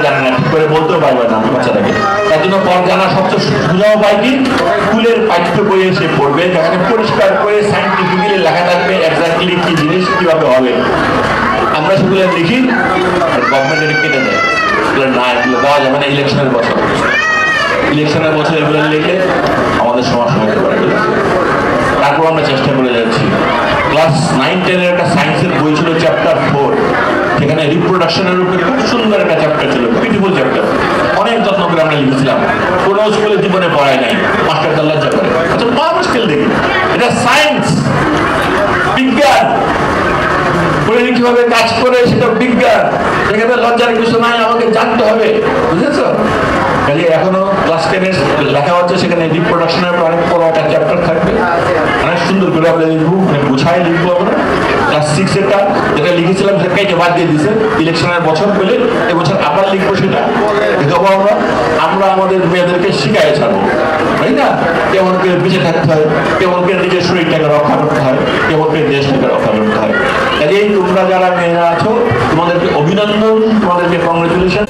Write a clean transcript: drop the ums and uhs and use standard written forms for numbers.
জানে না, ঠিক করে বলতেও পারবে না বাচ্চাটাকে। তার জন্য পর জানা সবচেয়ে সোজা উপায় কি, স্কুলের পাঠ্য বইয়ে সে পড়বে, যেখানে পরিষ্কার করে সাইন্টিফিক্যালি লেখা থাকবে এক্স্যাক্টলি কি জিনিস কিভাবে হবে। আমরা সেগুলো লিখি, গভর্নমেন্ট এটা কেটে দেয়, এগুলো না, এগুলো দেওয়া যাবে না। ইলেকশনের বছর এগুলো লিখে আমাদের সমস্যা হতে পারে। তারপর আমরা চেষ্টা করে যাচ্ছি। ক্লাস 9-10 একটা সায়েন্সের বই ছিল চ্যাপ্টার 4, সেখানে রিপ্রোডাকশনের উপরে খুব সুন্দর একটা চ্যাপ্টার ছিল, বিউটিফুল চ্যাপ্টার, অনেক যত্ন করে আমরা লিখেছিলাম। কোনো স্কুলে জীবনে পড়ায় নাই, মাস্টারটা লজ্জা করে, আচ্ছা মা মুশকিল দেখি, এটা সায়েন্স, বিজ্ঞান, শরীর কিভাবে কাজ করে সেটা বিজ্ঞান, সেখানে লজ্জার কিছু নাই, আমাকে জানতে হবে, বুঝেছো? কাজে এখনো ক্লাস 10-এর লেখা হচ্ছে, সেখানে রিপ্রোডাকশনের অনেক বড় একটা চ্যাপ্টার থাকবে, অনেক সুন্দর করে আমরা লিখবো, অনেক গুছায় লিখবো আমরা। ক্লাস 6-এরটা যেটা লিখেছিলাম সেটাই বাদ দিয়ে দিচ্ছে, ইলেকশনের বছর পেলে এবছর আবার লিখবো, সেটা দেখাবো আমরা। আমরা আমাদের মেয়েদেরকে শিখাই ছাড়বো, তাই না? কেমন করে বেঁচে থাকতে হয়, কেমন করে নিজের শরীরটাকে রক্ষা করতে হয়, কেমন করে দেশটাকে রক্ষা করতে হয়। কাজেই তোমরা যারা মেয়েরা আছো, তোমাদেরকে অভিনন্দন, তোমাদেরকে কংগ্রেচুলেশন।